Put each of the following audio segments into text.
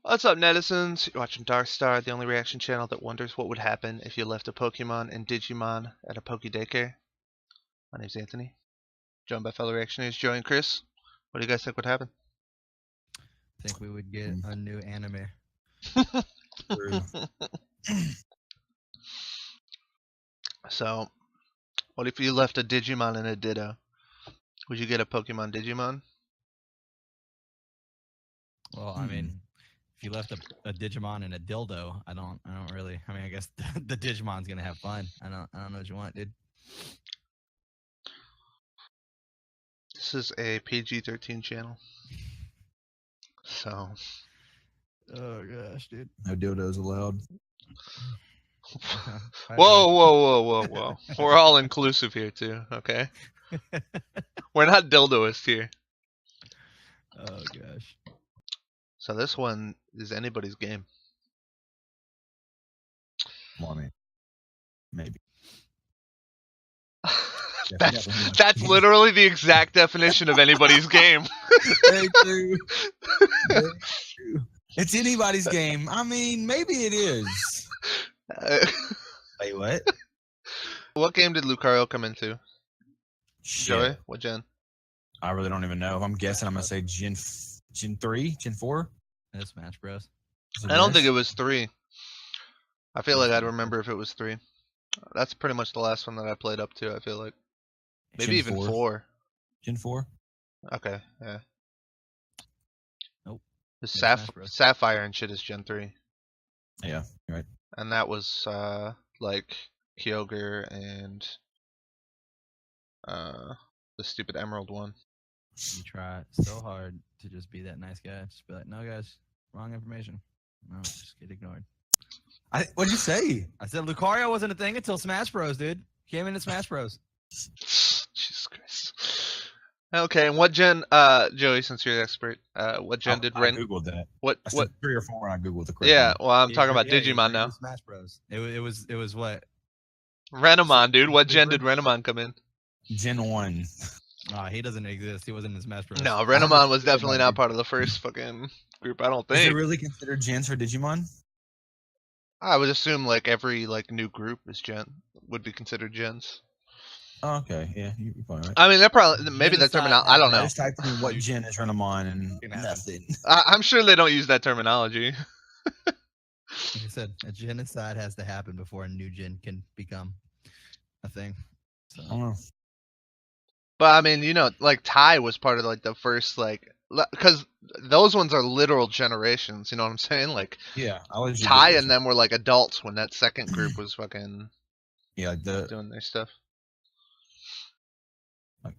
What's up, netizens? You're watching DarkStar, the only reaction channel that wonders what would happen if you left a Pokemon and Digimon at a Poke Daycare. My name's Anthony, joined by fellow reactionaries Joey and Chris. What do you guys think would happen? I think we would get a new anime. So, what if you left a Digimon and a Ditto? Would you get a Pokemon Digimon? Well, I mean, if you left a Digimon and a dildo, I don't really. I mean, I guess the Digimon's gonna have fun. I don't know what you want, dude. This is a PG-13 channel. So. Oh gosh, dude. No dildos allowed. Whoa. We're all inclusive here too, okay? We're not dildoists here. Oh gosh. So this one is anybody's game. Well, I mean, maybe. That's literally the exact definition of anybody's game. Very true. Very true. It's anybody's game. I mean, maybe it is. Wait, what? What game did Lucario come into? Shit. Joey, what gen? I really don't even know. If I'm guessing, I'm gonna say Gen 3, Gen 4. That's Smash Bros. I don't think it was 3. I feel like I'd remember if it was 3. That's pretty much the last one that I played up to, I feel like. Maybe Gen even 4. Gen 4? Okay, yeah. Nope. The Smash Bros. Sapphire and shit is Gen 3. Yeah, you're right. And that was like Kyogre and the stupid Emerald one. You try so hard to just be that nice guy. Just be like, no, guys, wrong information. No, just get ignored. What'd you say? I said Lucario wasn't a thing until Smash Bros, dude. Came into Smash Bros. Jesus Christ. Okay, and what gen, Joey, since you're the expert, what gen did Ren? I googled that. What? 3 or 4, and I googled the correct Yeah, one. well, I'm talking about Digimon now. Smash Bros. It was what? Renamon, dude. What gen did Renamon come in? Gen 1. Nah, he doesn't exist. He wasn't in Smash Bros. No, Renamon was definitely not part of the first fucking group. I don't Is it think. really considered gens for Digimon? I would assume like every new group is would be considered gens. Oh, okay, yeah, you're probably right. I mean, they're probably maybe that terminology. I don't I know. just typed in what gen is Renamon and nothing. I'm sure they don't use that terminology. Like I said, a genocide has to happen before a new gen can become a thing. So. I don't know. But I mean, like Tai was part of like the first because those ones are literal generations. You know what I'm saying? Like, Yeah, I was Tai and them were like adults when that second group was fucking doing their stuff. Like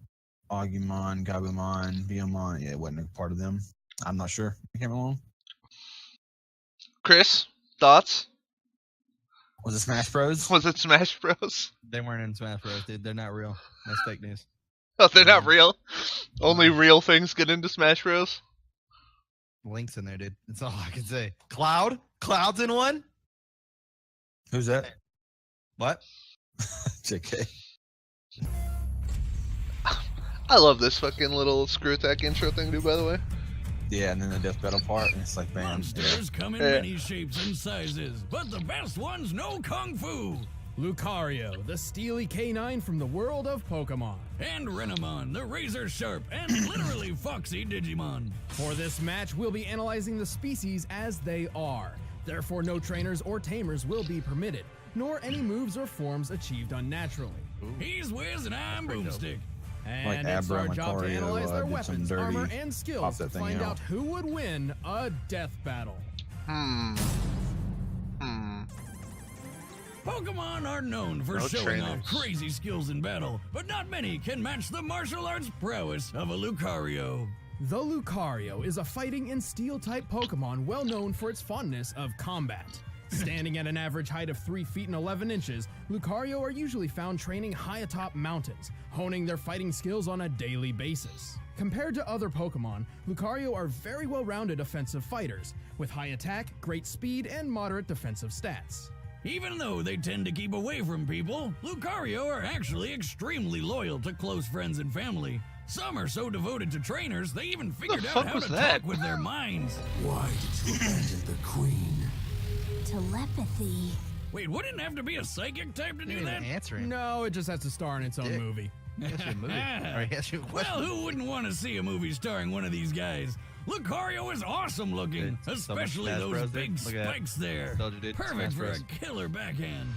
Agumon, Gabumon, Biyomon. Yeah, it wasn't a part of them. I'm not sure. I can't remember. Chris, thoughts? Was it Smash Bros? Was it Smash Bros? They weren't in Smash Bros, dude. They're not real. That's fake news. Oh, they're not real. Only real things get into Smash Bros. Link's in there, dude. That's all I can say. Cloud's in one. Who's that? What? JK. I love this fucking little screw attack intro thing, dude. By the way. Yeah, and then the death battle part, and it's like, bam. Monsters come in many shapes and sizes, but the best ones know Kung Fu. Lucario, the steely canine from the world of Pokemon. And Renamon, the razor-sharp and literally foxy Digimon. For this match, we'll be analyzing the species as they are. Therefore, no trainers or tamers will be permitted, nor any moves or forms achieved unnaturally. He's Wiz and I'm Boomstick. And Like it's Abra our and job to Lucario, analyze their did some weapons, dirty armor, and skills pop to that thing find out. out who would win a death battle. Pokemon are known for No showing off trainers. crazy skills in battle, but not many can match the martial arts prowess of a Lucario. The Lucario is a fighting and steel-type Pokemon well known for its fondness of combat. Standing at an average height of 3 feet and 11 inches, Lucario are usually found training high atop mountains, honing their fighting skills on a daily basis. Compared to other Pokemon, Lucario are very well-rounded offensive fighters, with high attack, great speed, and moderate defensive stats. Even though they tend to keep away from people, Lucario are actually extremely loyal to close friends and family. Some are so devoted to trainers, they even figured fuck out how was to that? talk with their minds. Why did you abandon the queen? Telepathy. Wait, wouldn't it have to be a psychic type to do Didn't that? even answer him. No, it just has to star in its own Yeah. movie. Yes, your movie. Or yes, your question. Well, who wouldn't want to see a movie starring one of these guys? Lucario is awesome looking, Dude, so much especially Smash those Bros, dude. big Look at that. spikes there. Told you, dude. Perfect Smash for a Bros. killer backhand.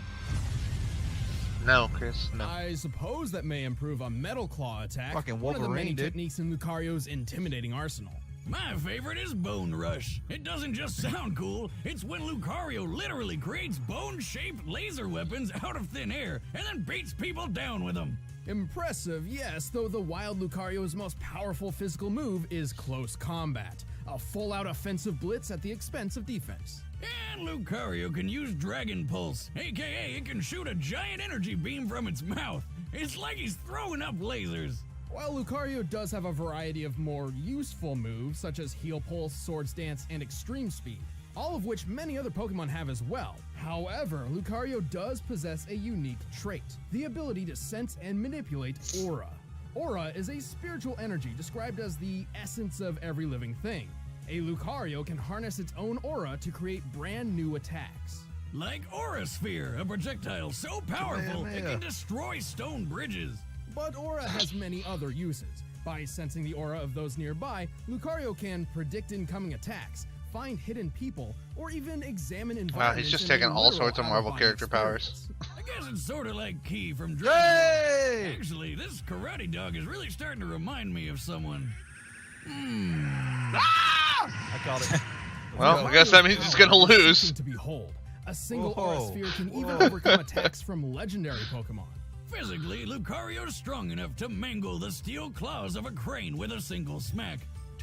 No, Chris. No. I suppose that may improve a Metal Claw attack. Fucking one of the many Wolverine, dude. techniques in Lucario's intimidating arsenal. My favorite is Bone Rush. It doesn't just sound cool, it's when Lucario literally creates bone-shaped laser weapons out of thin air and then beats people down with them. Impressive, yes, though the wild Lucario's most powerful physical move is close combat. A full-out offensive blitz at the expense of defense. And Lucario can use Dragon Pulse, aka it can shoot a giant energy beam from its mouth. It's like he's throwing up lasers. While Lucario does have a variety of more useful moves, such as Heal Pulse, Swords Dance, and Extreme Speed, all of which many other Pokemon have as well. However, Lucario does possess a unique trait, the ability to sense and manipulate Aura. Aura is a spiritual energy described as the essence of every living thing. A Lucario can harness its own aura to create brand new attacks. Like Aura Sphere, a projectile so powerful it can destroy stone bridges. But Aura has many other uses. By sensing the aura of those nearby, Lucario can predict incoming attacks, find hidden people, or even examine environments. Wow, he's just in a taking all literal sorts of Marvel out-of-body character powers. experience. I guess it's sort of like Key from Dragon Ball. Yay! Actually, this karate dog is really starting to remind me of someone. I called it. Well, I guess that means he's gonna Power is lose. something to behold. A single Whoa. aura sphere can even Whoa. overcome attacks from legendary Pokemon. Physically, Lucario's strong enough to mangle the steel claws of a crane with a single smack.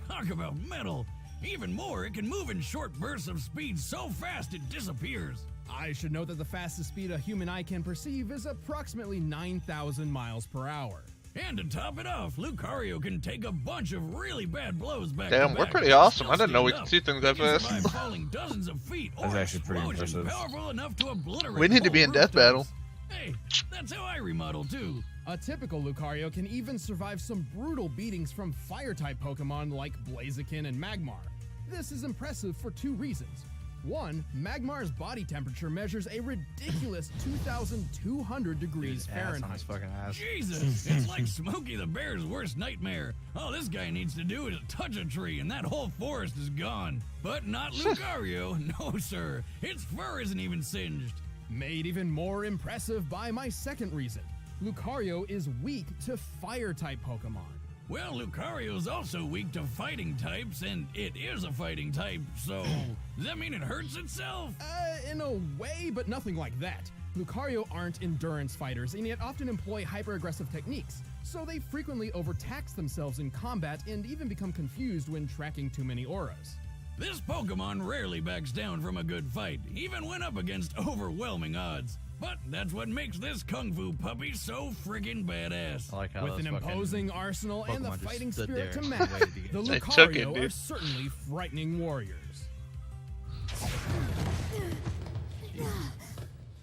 Talk about metal. Even more, it can move in short bursts of speed so fast it disappears. I should note that the fastest speed a human eye can perceive is approximately 9,000 miles per hour. And to top it off, Lucario can take a bunch of really bad blows back Damn, to we're back pretty and awesome. still I didn't know we stand could up. see things that He can fast. survive falling dozens of feet That's or actually pretty explosions impressive. powerful enough to obliterate We need to be in whole death battle. rooftops. Hey, that's how I remodel too. A typical Lucario can even survive some brutal beatings from fire-type Pokemon like Blaziken and Magmar. This is impressive for two reasons. One, Magmar's body temperature measures a ridiculous 2,200 degrees Ass on Fahrenheit. his fucking ass. Jesus, it's like Smokey the Bear's worst nightmare. All this guy needs to do is touch a tree and that whole forest is gone. But not Lucario, no sir. Its fur isn't even singed. Made even more impressive by my second reason. Lucario is weak to fire-type Pokemon. Well, Lucario's also weak to fighting types, and it is a fighting type, so does that mean it hurts itself? In a way, but nothing like that. Lucario aren't endurance fighters and yet often employ hyper-aggressive techniques, so they frequently overtax themselves in combat and even become confused when tracking too many auras. This Pokemon rarely backs down from a good fight, even when up against overwhelming odds. But that's what makes this Kung Fu puppy so friggin' badass. I like how With an those fucking imposing arsenal and the Pokemon just fighting stood spirit there to and match, waited to get the They took it, Lucario dude. are certainly frightening warriors.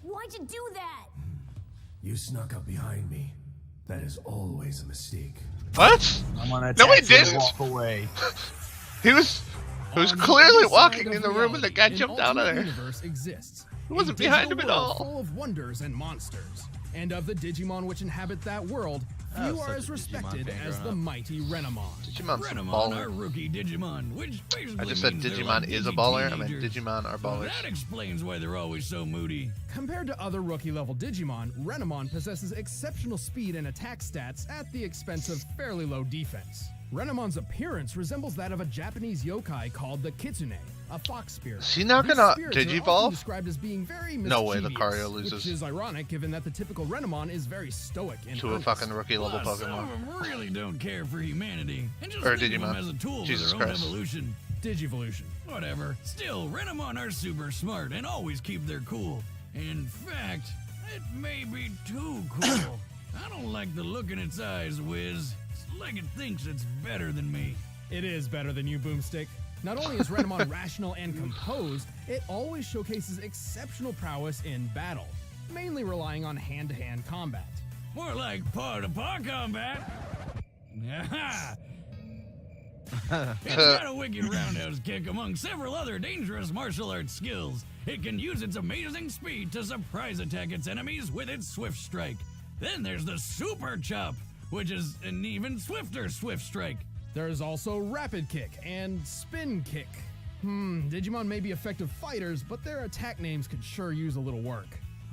Why'd you do that? You snuck up behind me. That is always a mistake. What? I'm gonna No, he attack you and didn't. walk away. He was On the clearly other walking side in of the room and the reality, guy an jumped out of alternate there. Universe exists. He wasn't A behind digital him at world all. Full of wonders and monsters. And of the Digimon which inhabit that world, I was few are such as a Digimon respected fan as growing the up. mighty Renamon. Digimon's a Renamon, our baller. rookie Digimon, which basically I just said means they're Digimon like is a baller. I meant digi-teenagers. Digimon are Well, ballers. that explains why they're always so moody. Compared to other rookie-level Digimon, Renamon possesses exceptional speed and attack stats at the expense of fairly low defense. Renamon's appearance resembles that of a Japanese yokai called the Kitsune, a fox spirit. Is he not These gonna spirits are often Digivolve? described as being very No way mischievous, Lucario loses. which is ironic given that the typical Renamon is very stoic and To a earnest. fucking rookie level Plus, some of Pokemon. them really don't care for humanity and just Or think of them Digimon. as a tool Jesus for their Christ. own evolution. Digivolution. Whatever. Still, Renamon are super smart and always keep their cool. In fact, it may be too cool. I don't like the look in its eyes, Wiz. It's like it thinks it's better than me. It is better than you, Boomstick. Not only is Renamon rational and composed, it always showcases exceptional prowess in battle, mainly relying on hand-to-hand combat. More like paw-to-paw combat. Aha! It's got a wicked roundhouse kick among several other dangerous martial arts skills. It can use its amazing speed to surprise attack its enemies with its swift strike. Then there's the super chop, which is an even swifter swift strike. There's also rapid kick and spin kick. Digimon may be effective fighters, but their attack names could sure use a little work.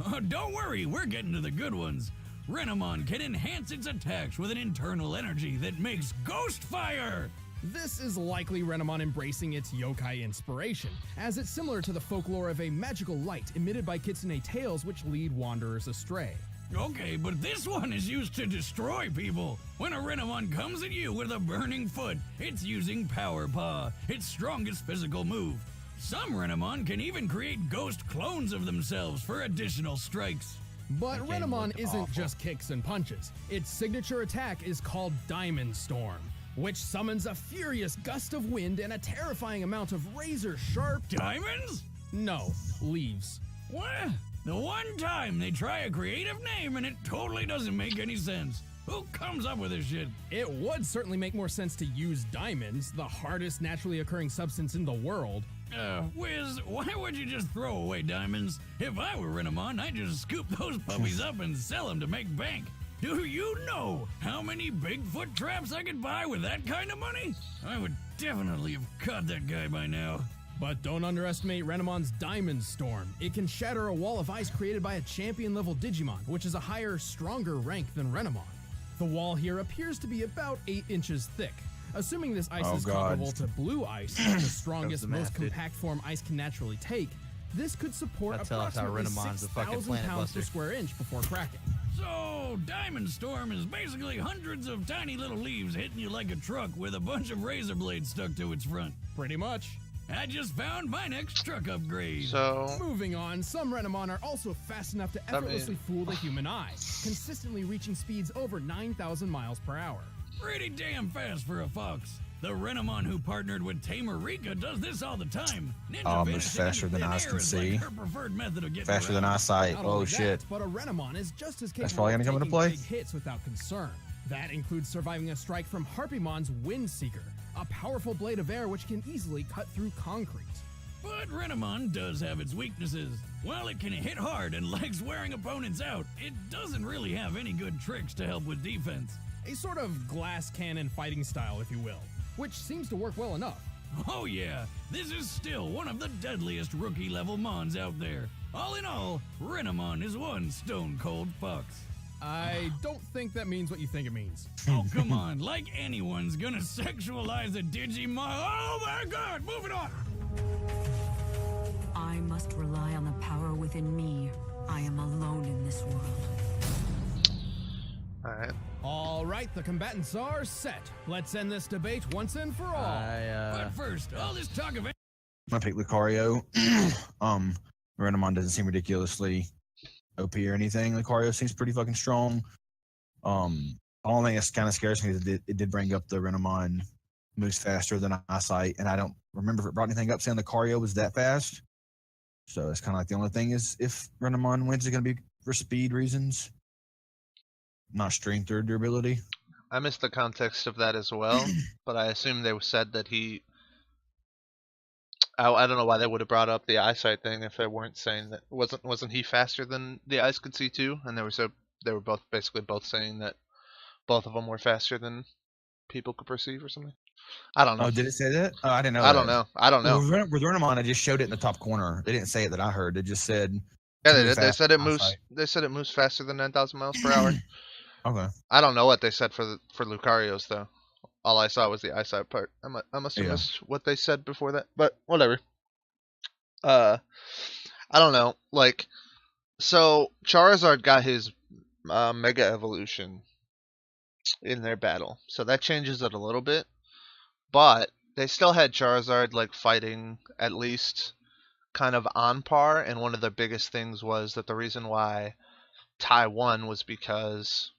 Oh, don't worry, we're getting to the good ones. Renamon can enhance its attacks with an internal energy that makes ghost fire. This is likely Renamon embracing its yokai inspiration, as it's similar to the folklore of a magical light emitted by kitsune tails which lead wanderers astray. Okay, but this one is used to destroy people. When a Renamon comes at you with a burning foot, it's using Power Paw, its strongest physical move. Some Renamon can even create ghost clones of themselves for additional strikes. But That game Renamon looked isn't awful. just kicks and punches. Its signature attack is called Diamond Storm, which summons a furious gust of wind and a terrifying amount of razor-sharp... Diamonds? No, leaves. What? The one time they try a creative name and it totally doesn't make any sense. Who comes up with this shit? It would certainly make more sense to use diamonds, the hardest naturally occurring substance in the world. Wiz, why would you just throw away diamonds? If I were Renamon, I'd just scoop those puppies up and sell them to make bank. Do you know how many Bigfoot traps I could buy with that kind of money? I would definitely have caught that guy by now. But don't underestimate Renamon's Diamond Storm. It can shatter a wall of ice created by a champion-level Digimon, which is a higher, stronger rank than Renamon. The wall here appears to be about 8 inches thick. Assuming this ice Oh, is God. comparable to blue ice, the strongest, the math, most dude. compact form ice can naturally take, this could support That tells us how approximately Renamon's a fucking 6,000 planet pounds per buster. square inch before cracking. So, Diamond Storm is basically hundreds of tiny little leaves hitting you like a truck with a bunch of razor blades stuck to its front. Pretty much. I just found my next truck upgrade. So, Moving on, some Renamon are also fast enough to effortlessly fool the human eye, consistently reaching speeds over 9,000 miles per hour. Pretty damn fast for a fox. The Renamon who partnered with Tamer Rika does this all the time. Ninja Almost vanishing faster into than thin eyes air can is like see. her preferred method of getting Faster than around. eyesight. Not Oh only shit. that, but a Renamon is just as capable probably of gonna come into taking play. big hits without concern. That includes surviving a strike from Harpymon's Windseeker, a powerful blade of air which can easily cut through concrete. But Renamon does have its weaknesses. While it can hit hard and likes wearing opponents out, it doesn't really have any good tricks to help with defense. A sort of glass cannon fighting style, if you will, which seems to work well enough. Oh yeah, this is still one of the deadliest rookie-level Mons out there. All in all, Renamon is one stone-cold fox. I don't think that means what you think it means. Oh, come on, like anyone's gonna sexualize a Digimon. Oh my god, moving on! I must rely on the power within me. I am alone in this world. alright. All right, the combatants are set. Let's end this debate once and for all. But first, all this talk of I'm gonna pick Lucario. Renamon doesn't seem ridiculously OP or anything. Lucario seems pretty fucking strong. The only thing that's kind of scares me is it did bring up the Renamon moves faster than eyesight, and I don't remember if it brought anything up saying Lucario was that fast. So it's kind of like the only thing is if Renamon wins, it's gonna be for speed reasons, not strength or durability. I missed the context of that as well, but I assume they said that he. I don't know why they would have brought up the eyesight thing if they weren't saying that wasn't he faster than the eyes could see too, and they were both basically both saying that both of them were faster than people could perceive or something. I don't know. Oh, did it say that? Oh, I didn't know. I don't know. I don't know. With Renamon, I just showed it in the top corner. They didn't say it that I heard. They just said. Yeah, they move did. They fast said it than moves. eyesight. They said it moves faster than 9,000 miles per hour. Okay. I don't know what they said for Lucario's though. All I saw was the eyesight part. I must have Yeah. missed what they said before that, but whatever. I don't know. Like, so Charizard got his Mega Evolution in their battle, so that changes it a little bit. But they still had Charizard like fighting at least kind of on par, and one of the biggest things was that the reason why Tai won was because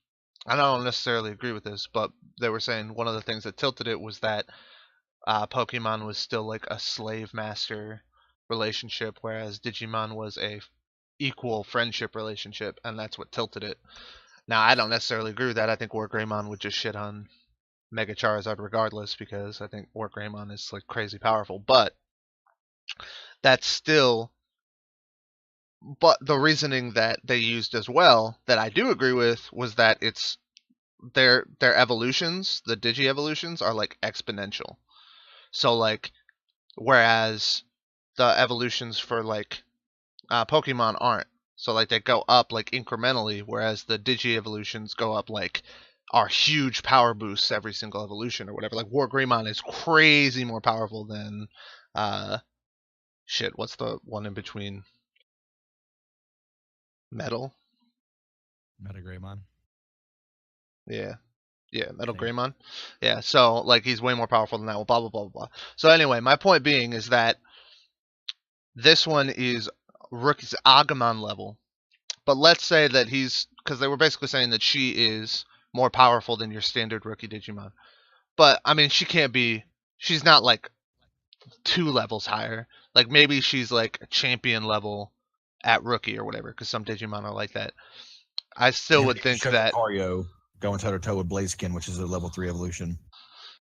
I don't necessarily agree with this, but they were saying one of the things that tilted it was that Pokemon was still like a slave master relationship, whereas Digimon was a equal friendship relationship, and that's what tilted it. Now, I don't necessarily agree with that. I think Wargreymon would just shit on Mega Charizard regardless, because I think War Greymon is like crazy powerful. But that's still. But the reasoning that they used as well, that I do agree with, was that it's their evolutions, the Digi evolutions, are like exponential. So like, whereas the evolutions for like Pokemon aren't. So like they go up like incrementally, whereas the Digi evolutions go up like are huge power boosts every single evolution or whatever. Like War Greymon is crazy more powerful than shit. What's the one in between? Metal. Meta Greymon. Yeah. Yeah, Metal Okay. Greymon. Yeah, so like he's way more powerful than that. Well, blah blah blah blah blah. So anyway, my point being is that this one is rookie's Agumon level. But let's say that he's, because they were basically saying that she is more powerful than your standard rookie Digimon. But I mean, she can't be. She's not like 2 levels higher. Like maybe she's like a champion level at rookie or whatever. Because some Digimon are like that. I still would think that. Lucario going toe to toe with Blaziken, which is a level 3 evolution.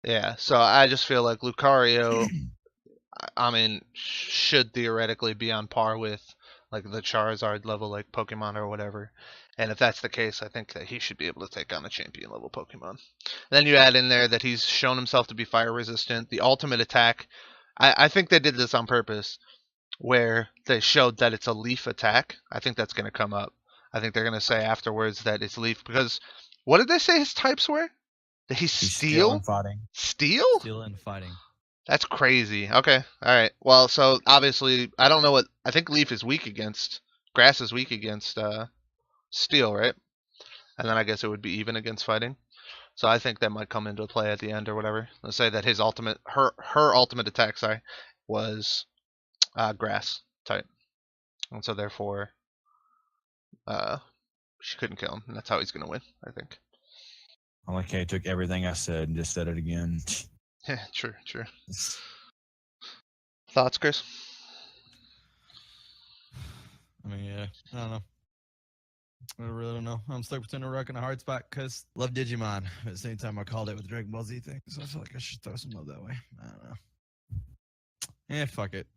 Yeah, so I just feel like Lucario, I mean, should theoretically be on par with like the Charizard level like Pokemon or whatever. And if that's the case, I think that he should be able to take on a champion level Pokemon. Then you add in there that he's shown himself to be fire resistant. The ultimate attack, I think they did this on purpose, where they showed that it's a leaf attack. I think that's going to come up. I think they're going to say afterwards that it's leaf, because what did they say his types were? That he's He's steel? and fighting. Steel? Steel and fighting. That's crazy. Okay. All right. Well, so obviously, I don't know what. I think leaf is weak against. Grass is weak against steel, right? And then I guess it would be even against fighting. So I think that might come into play at the end or whatever. Let's say that his ultimate, her ultimate attack, sorry, was grass type, and so therefore, she couldn't kill him, and that's how he's gonna win. I think. I like how he took everything I said and just said it again. Yeah. True. True. Thoughts, Chris? I mean, yeah, I don't know. I really don't know. I'm stuck between a rock and a hard spot because love Digimon. At the same time, I called it with the Dragon Ball Z thing, so I feel like I should throw some love that way. I don't know. Yeah, fuck it.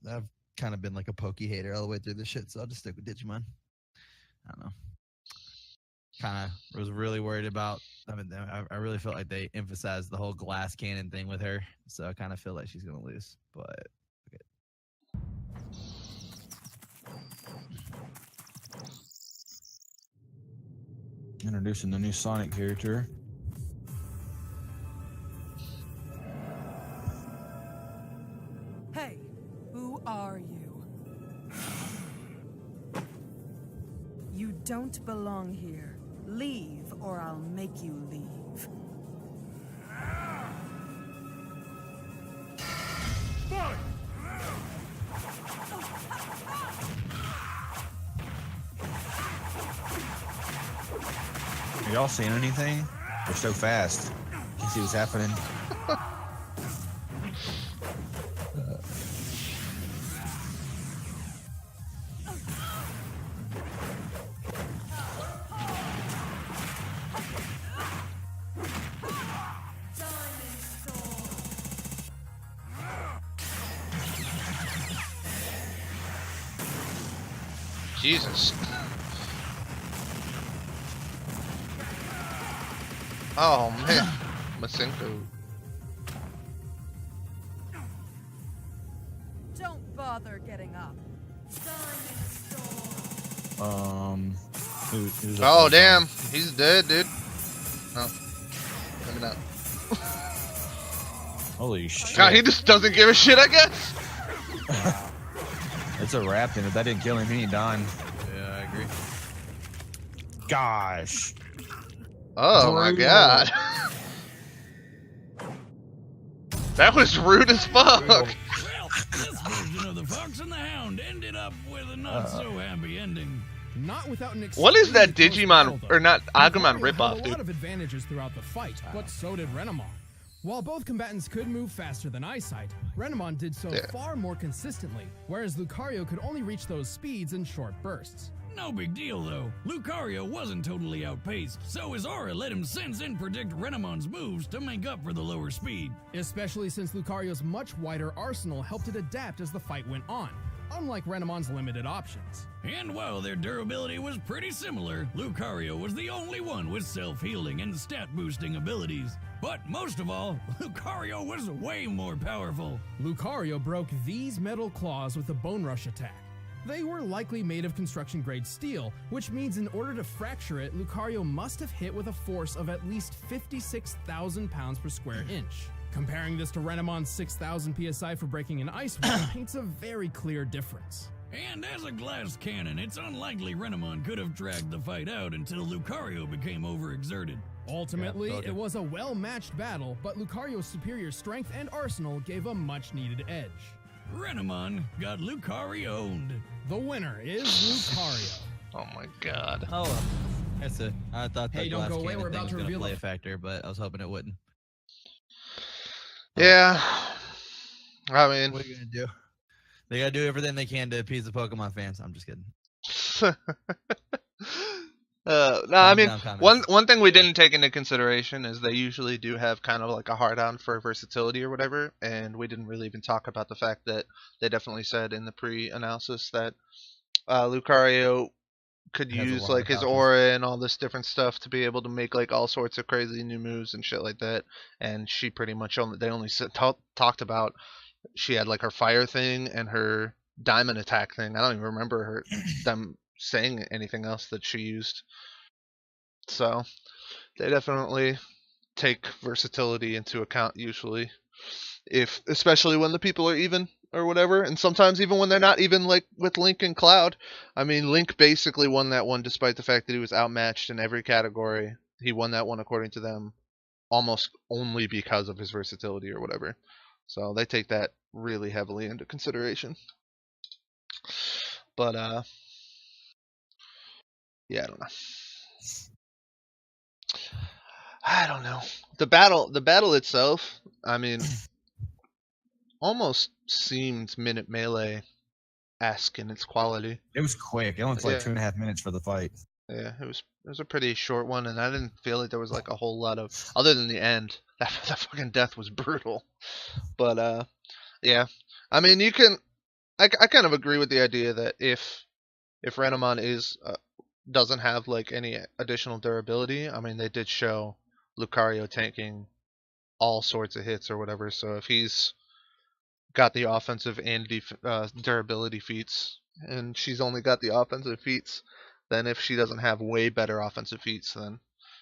I've kind of been like a Pokey hater all the way through this shit, so I'll just stick with Digimon. I don't know. Kind of was really worried about. I mean, I really felt like they emphasized the whole glass cannon thing with her, so I kind of feel like she's gonna lose. But okay. Introducing the new Sonic character. Hey, who are you? You don't belong here. Leave, or I'll make you leave. Are y'all seeing anything? They're so fast. You see what's happening? Jesus. Oh man, Masenko. Don't bother getting up. Who's Oh up? damn, he's dead, dude. No, maybe not. Holy shit. God, he just doesn't give a shit, I guess. It's a wrap, and if that didn't kill him, he ain't done. Yeah, I agree. Gosh. Oh my Brutal. god. That was rude as fuck. Well, this version of the Fox and the Hound ended up with a not so happy ending. Not without an What is that extremely close Digimon, battle, though. or not, Agumon Lucario ripoff, had a dude? lot of advantages throughout the fight, but so did Renamon. While both combatants could move faster than Eyesight, Renamon did so Yeah. far more consistently, whereas Lucario could only reach those speeds in short bursts. No big deal, though. Lucario wasn't totally outpaced, so his aura let him sense and predict Renamon's moves to make up for the lower speed. Especially since Lucario's much wider arsenal helped it adapt as the fight went on, unlike Renamon's limited options. And while their durability was pretty similar, Lucario was the only one with self-healing and stat-boosting abilities. But most of all, Lucario was way more powerful. Lucario broke these metal claws with a Bone Rush attack. They were likely made of construction-grade steel, which means in order to fracture it, Lucario must have hit with a force of at least 56,000 pounds per square inch. Comparing this to Renamon's 6,000 psi for breaking an ice wall paints a very clear difference. And as a glass cannon, it's unlikely Renamon could have dragged the fight out until Lucario became overexerted. Ultimately, it was a well-matched battle, but Lucario's superior strength and arsenal gave a much-needed edge. Renamon got Lucario-owned. The winner is Lucario. Oh my god. Oh, well. That's it. I thought that Hey, don't glass go away, cannon we're thing about was to gonna reveal play the- a factor, but I was hoping it wouldn't. Yeah. I mean, What are you gonna do? They gotta do everything they can to appease the Pokemon fans. I'm just kidding. no, I mean, Calm down, comments. one thing we didn't take into consideration is they usually do have kind of like a hard on for versatility or whatever, and we didn't really even talk about the fact that they definitely said in the pre-analysis that Lucario could Has a use lot like of his pouches. aura and all this different stuff to be able to make like all sorts of crazy new moves and shit like that. And she pretty much only talked about she had like her fire thing and her diamond attack thing. I don't even remember them saying anything else that she used. So they definitely take versatility into account usually, especially when the people are even or whatever, and sometimes even when they're not even, like with Link and Cloud. I mean, Link basically won that one despite the fact that he was outmatched in every category. He won that one according to them almost only because of his versatility or whatever. So they take that really heavily into consideration. But yeah, I don't know. The battle itself, I mean, almost seemed Minute Melee-esque in its quality. It was quick. It only took like Yeah. 2.5 minutes for the fight. Yeah, it was a pretty short one, and I didn't feel like there was like a whole lot of, other than the end. That fucking death was brutal. But yeah, I mean, I kind of agree with the idea that if Renamon doesn't have like any additional durability, I mean, they did show Lucario tanking all sorts of hits or whatever. So if he's got the offensive and durability feats, and she's only got the offensive feats, then if she doesn't have way better offensive feats, then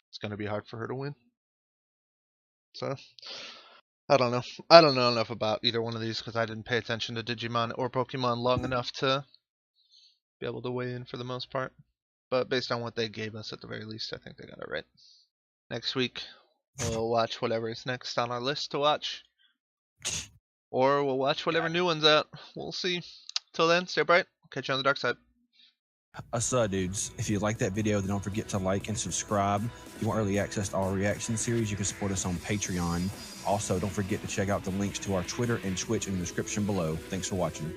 it's going to be hard for her to win. So I don't know. I don't know enough about either one of these because I didn't pay attention to Digimon or Pokemon long enough to be able to weigh in for the most part. But based on what they gave us, at the very least, I think they got it right. Next week, we'll watch whatever is next on our list to watch. Or we'll watch whatever new one's out. We'll see. Till then, stay bright. Catch you on the dark side. Dudes, if you like that video, then don't forget to like and subscribe. If you want early access to our reaction series, you can support us on Patreon. Also, don't forget to check out the links to our Twitter and Twitch in the description below. Thanks for watching.